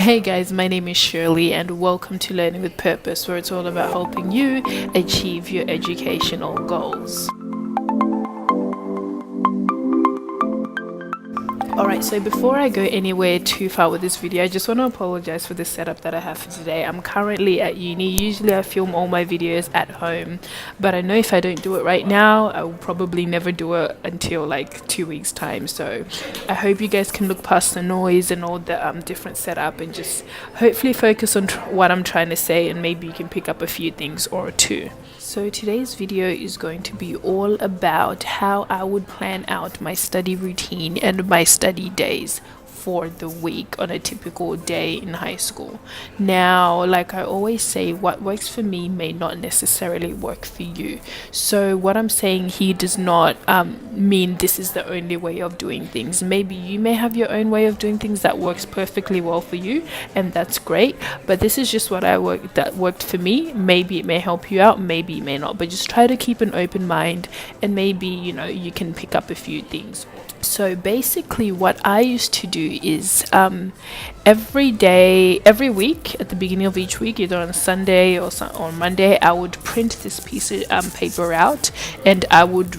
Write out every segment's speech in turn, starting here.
Hey guys, my name is Shirley and welcome to Learning with Purpose, where it's all about helping you achieve your educational goals. Alright, so before I go anywhere too far with this video, I just want to apologize for the setup that I have for today. I'm currently at uni. Usually I film all my videos at home, but I know if I don't do it right now, I will probably never do it until like 2 weeks time. So I hope you guys can look past the noise and all the different setup and just hopefully focus on what I'm trying to say, and maybe you can pick up a few things or two. So today's video is going to be all about how I would plan out my study routine and my study days for the week on a typical day in high school. Now, like I always say, what works for me may not necessarily work for you. So what I'm saying here does not mean this is the only way of doing things. Maybe you may have your own way of doing things that works perfectly well for you, and that's great, but this is just what that worked for me. Maybe it may help you out, maybe it may not, but just try to keep an open mind, and maybe you can pick up a few things. So basically what I used to do is every week, at the beginning of each week, either on Sunday or on Monday, I would print this piece of paper out, and I would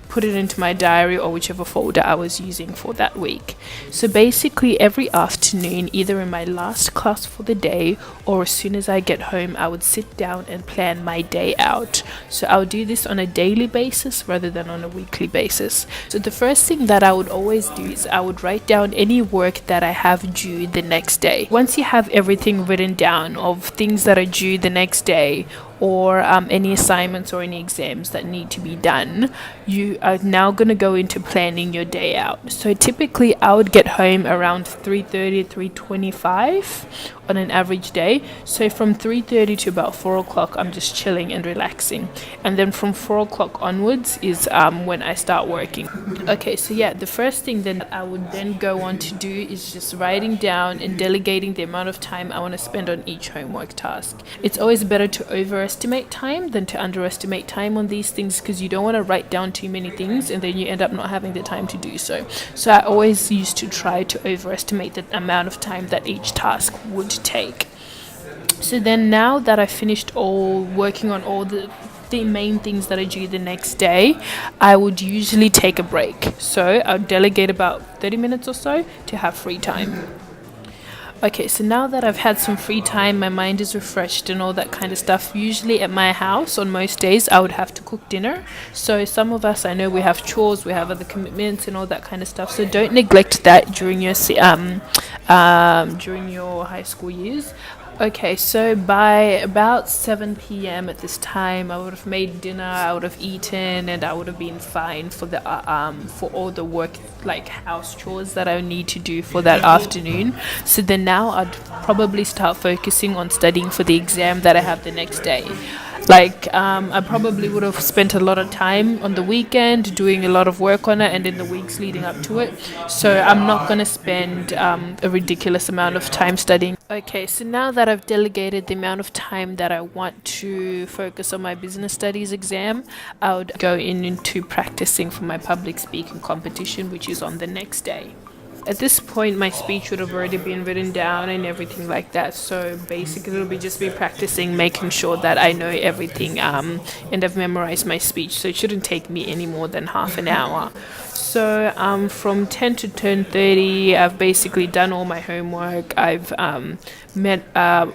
put it into my diary or whichever folder I was using for that week. So basically every afternoon, either in my last class for the day or as soon as I get home, I would sit down and plan my day out. So I would do this on a daily basis rather than on a weekly basis. So the first thing that I would always do is I would write down any work that I have due the next day. Once you have everything written down of things that are due the next day, or any assignments or any exams that need to be done, you are now going to go into planning your day out. So typically I would get home around 3:30, 3:25 on an average day. So from 3:30 to about 4 o'clock, I'm just chilling and relaxing, and then from 4 o'clock onwards is when I start working. Okay, so yeah, the first thing then I would then go on to do is just writing down and delegating the amount of time I want to spend on each homework task. It's always better to overestimate time than to underestimate time on these things, because you don't want to write down too many things and then you end up not having the time to do so. So I always used to try to overestimate the amount of time that each task would take. So then now that I finished working on all the main things that are due the next day, I would usually take a break. So I would delegate about 30 minutes or so to have free time. Okay, so now that I've had some free time, my mind is refreshed and all that kind of stuff. Usually at my house, on most days, I would have to cook dinner. So some of us, I know we have chores, we have other commitments and all that kind of stuff. So don't neglect that during your high school years. Okay, so by about 7 p.m. at this time, I would have made dinner, I would have eaten, and I would have been fine for the for all the work, like house chores that I need to do for that afternoon. So then now I'd probably start focusing on studying for the exam that I have the next day. Like I probably would have spent a lot of time on the weekend doing a lot of work on it, and in the weeks leading up to it. So I'm not going to spend a ridiculous amount of time studying. Okay, so now that I've delegated the amount of time that I want to focus on my business studies exam, I would go into practicing for my public speaking competition, which is on the next day. At this point, my speech would have already been written down and everything like that. So basically, it'll be just practicing, making sure that I know everything and I've memorized my speech. So it shouldn't take me any more than half an hour. So from 10 to 10:30, I've basically done all my homework. I've met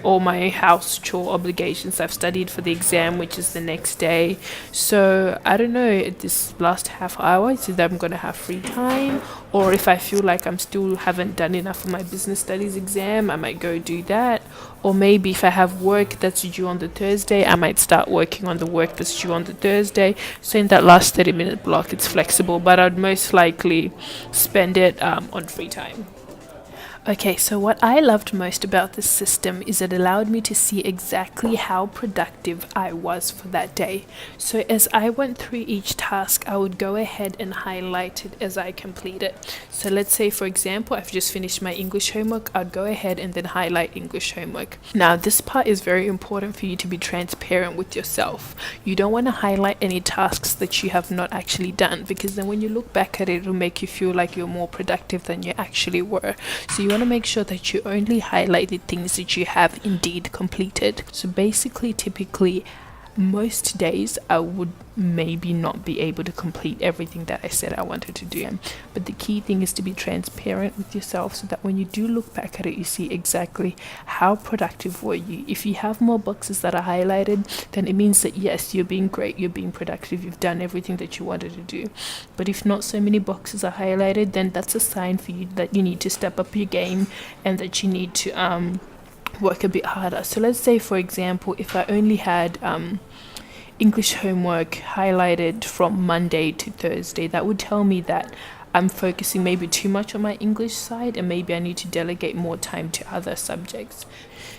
all my house chore obligations. I've studied for the exam, which is the next day. So I don't know, this last half hour, it's either I'm going to have free time, or if I feel like I'm still haven't done enough for my business studies exam, I might go do that. Or maybe if I have work that's due on the Thursday, I might start working on the work that's due on the Thursday. So in that last 30-minute block, it's flexible, but I'd most likely spend it on free time. Okay, so what I loved most about this system is it allowed me to see exactly how productive I was for that day. So as I went through each task, I would go ahead and highlight it as I complete it. So let's say, for example, I've just finished my English homework, I'd go ahead and then highlight English homework. Now, this part is very important for you to be transparent with yourself. You don't want to highlight any tasks that you have not actually done, because then when you look back at it, it'll make you feel like you're more productive than you actually were. So you want to make sure that you only highlight the things that you have indeed completed. So basically, typically, most days I would maybe not be able to complete everything that I said I wanted to do, but the key thing is to be transparent with yourself so that when you do look back at it, you see exactly how productive were you. If you have more boxes that are highlighted, then it means that yes, you're being great, you're being productive, you've done everything that you wanted to do. But if not so many boxes are highlighted, then that's a sign for you that you need to step up your game and that you need to work a bit harder. So let's say, for example, if I only had English homework highlighted from Monday to Thursday, that would tell me that I'm focusing maybe too much on my English side and maybe I need to delegate more time to other subjects.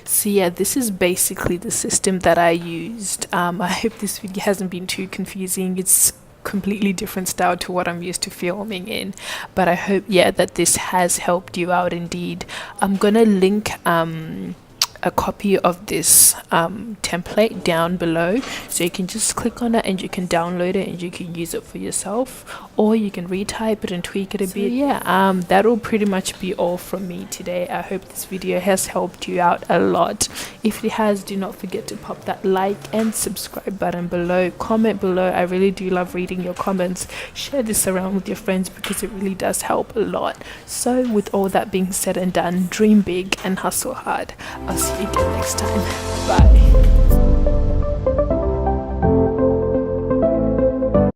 So yeah, this is basically the system that I used. I hope this video hasn't been too confusing. It's completely different style to what I'm used to filming in, but I hope that this has helped you out indeed. I'm gonna link a copy of this template down below, so you can just click on it and you can download it and you can use it for yourself, or you can retype it and tweak it a bit. That will pretty much be all from me today. I hope this video has helped you out a lot. If it has, do not forget to pop that like and subscribe button below. Comment below. I really do love reading your comments. Share this around with your friends because it really does help a lot. So with all that being said and done, dream big and hustle hard. I'll see you again next time. Bye.